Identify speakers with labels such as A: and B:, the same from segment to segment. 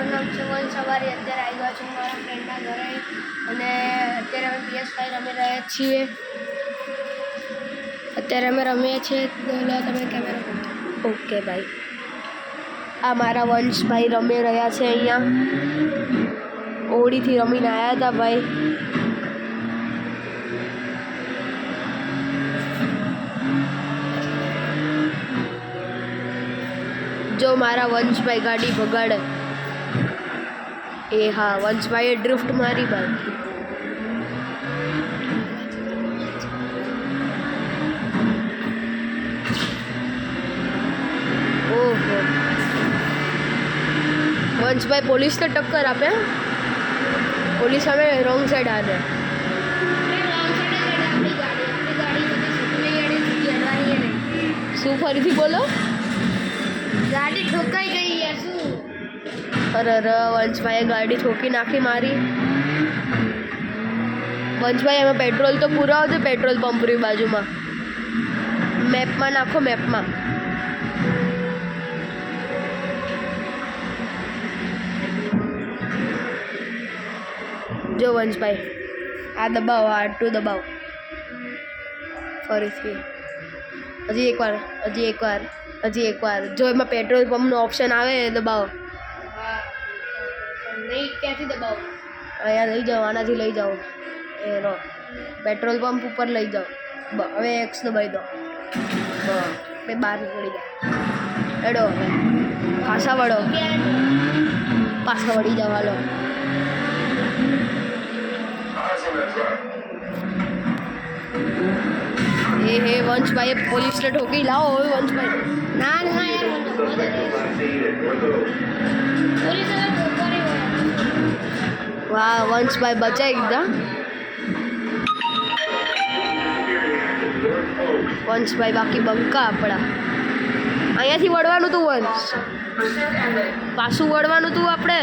A: મારું નામ છે વન સવારી. અત્યારે આવી ગયો છું મારા ફ્રેન્ડના ઘરે અને અત્યારે અમે PS5 રમી રહ્યા છીએ. અત્યારે અમે રમીએ છીએ. બોલો તમે કેમેરા. ઓકે ભાઈ, આ મારા વંશભાઈ રમી રહ્યા છે અહીંયા. હોળીથી રમીને આવ્યા હતા ભાઈ. જો મારા વંશભાઈ ગાડી ભગાડે. એ હા, વંશભાઈએ ડ્રિફ્ટ મારી ભાઈ. ઓહો, વંશભાઈ પોલીસને ટક્કર આપે. પોલીસ હવે રોંગ સાઈડ હાલે. શું ફરીથી બોલો? ગાડી ઠોકાઈ ગઈ યાર. શું? અરે વંશભાઈએ ગાડી ઠોકી નાખી મારી. વંશભાઈ અમે પેટ્રોલ તો પુરાવજો. પેટ્રોલ પંપની બાજુમાં મેપમાં નાખો. મેપમાં જો વંશભાઈ આ દબાવો, આ ટુ દબાવો. ફરીથી હજી એકવાર. જો એમાં પેટ્રોલ પંપનો ઓપ્શન આવે દબાવો. નહીં, ક્યાંથી દબાવો? અહીંયા લઈ જાઓ, આનાથી લઈ જાઓ. એ રો પેટ્રોલ પંપ ઉપર લઈ જાઓ. હવે એક્સ દબાવી દો. બે બહાર નીકળી જાય. એડો હવે પાછા વળો. પાછા વળી જાઓ. હાલો. હે વંશભાઈએ પોલીસને ઠોકી. લાવો હવે વંશભાઈ. ના યાર, વાહ, વંશભાઈ બચાવી દીધા. વંશભાઈ બાકી બંકા આપણા. અહીંયાથી વળવાનું તું વંશ. પાછું વળવાનું તું આપણે.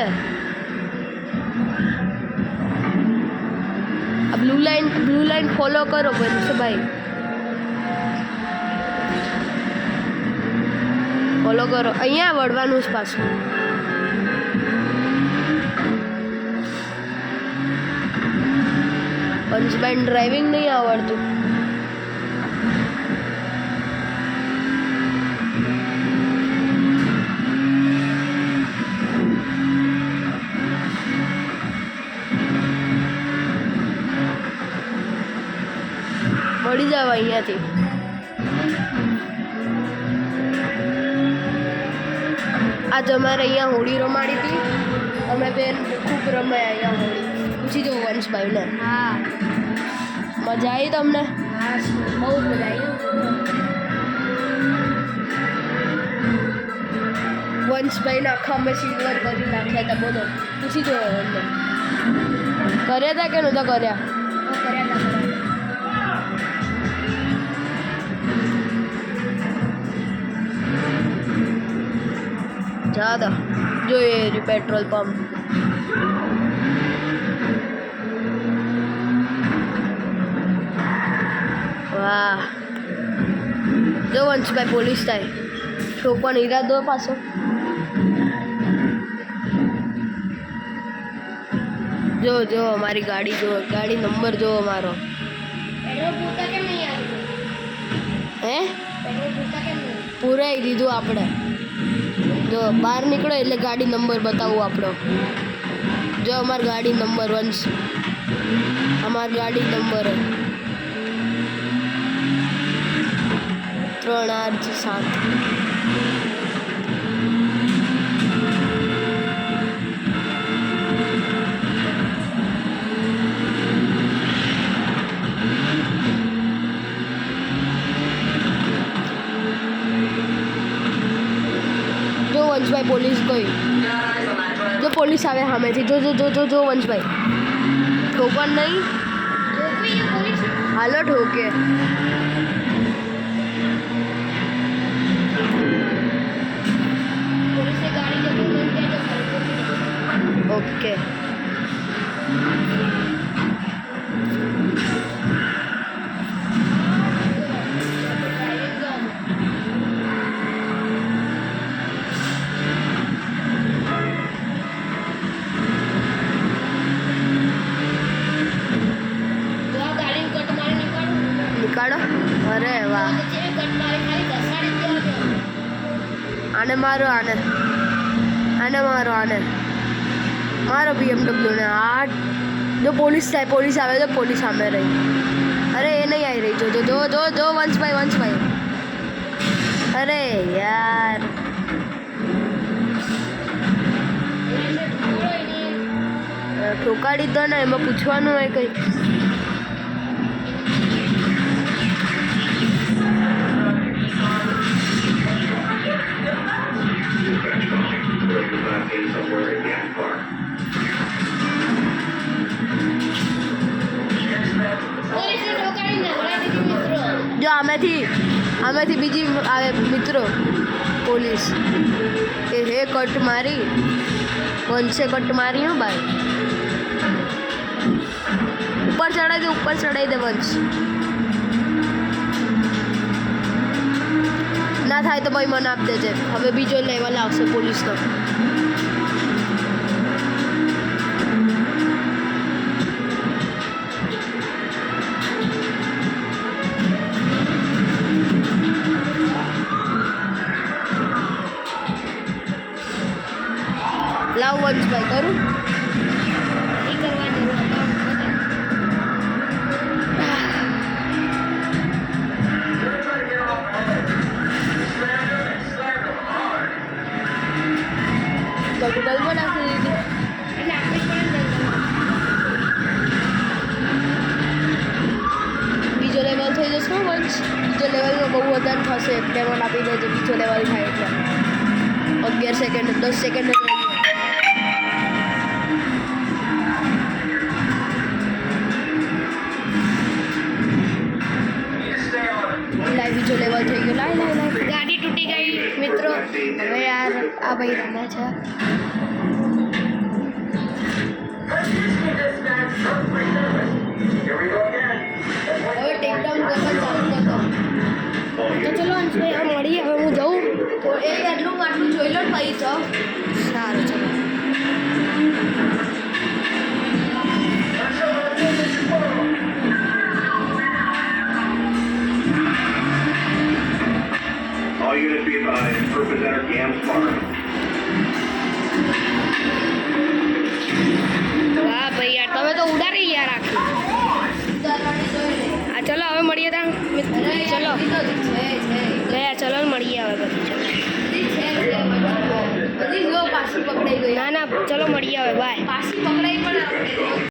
A: આ બ્લુ લાઈન ફોલો કરો વંશભાઈ. ફોલો કરો. અહીંયા વળવાનું જ પાછું. વંશભાઈ ડ્રાઇવિંગ નહીં આવડતું. વળી જાવ અહીંયાથી. આજ અમારે અહીંયા હોળી રમાડી હતી. અમે બેન ખૂબ રમાયા અહીંયા હોળી. પૂછી જુઓ વંશભાઈને. હા, મજા આવી તમને? હા, બહુ મજા આવી. વંશભાઈને આખા અમે સિલ્વર કરી નાખ્યા હતા. બોલો, પૂછી જુઓ અમને. કર્યા હતા કે નહોતા કર્યા? કર્યા હતા. ज़्यादा जो ये पेट्रोल पंप. वाह, जो वंशभाई पोलीस થાય. ઠોકવાનો ઈરાદો પાછો. જો અમારી ગાડી જો. ગાડી નંબર જો અમારો. હે, પૂરાઈ દીધું આપણે. જો બહાર નીકળો એટલે ગાડી નંબર બતાવું આપણો. જો અમારી ગાડી નંબર વંશ. અમારી ગાડી નંબર 3RG7. જો વંશભાઈ પોલીસ ગઈ. જો પોલીસ આવે સામેથી. જો વંશભાઈ ઠોકન નહીં. હાલો ઠોકે. ઓકે. આને મારો આને મારો BMW ને આ જો પોલીસ થાય, પોલીસ આવે તો પોલીસ સામે રહી. અરે એ નહીં આવી રહી. જો વંશભાઈ. અરે યાર ઠોકાડી દો ને, એમાં પૂછવાનું હોય કંઈ. જો આમેથી બીજી આવે મિત્રો પોલીસ એ હે કટ મારી વંશે કટ મારી હો ભાઈ. ઉપર ચડાઈ દે વંશ. ના થાય તો ભાઈ મને આપ દેજે. હવે બીજો લેવલ આવશે પોલીસનો. લાવ વંશભાઈ કરું. ગૂગલમાં નાખી દીધી. બીજો લેવલ થઈ જશે વંશ. બીજો લેવલમાં બહુ વધારે થશે. પેમેન્ટ આપી દેજો બીજો લેવલ થાય એટલે. 11 સેકન્ડ 10 સેકન્ડ બીજો લેવલ થઈ ગયો. લાય ગાડી તૂટી ગઈ મિત્રો. હવે યાર આ ભાઈ રમે છે. હવે ટેકડાઉન કરવા ચાલુ કરતો. તો ચલો અંશભાઈ આ મળીએ. હવે હું જાઉં તો એટલું જોઈ લો ભાઈ. તો સારું ચલો.
B: All units be advised, representative Gamspar.
A: વાહ ભાઈ યાર તમે તો ઉડાડી યાર આખી. હા ચલો હવે મળીએ ત્યાં. ચલો ગયા ચલો મળીએ હવે બધું. પાછી પકડાઈ ગઈ. ના ચલો મળીએ હવે બાય. પાછી પકડાઈ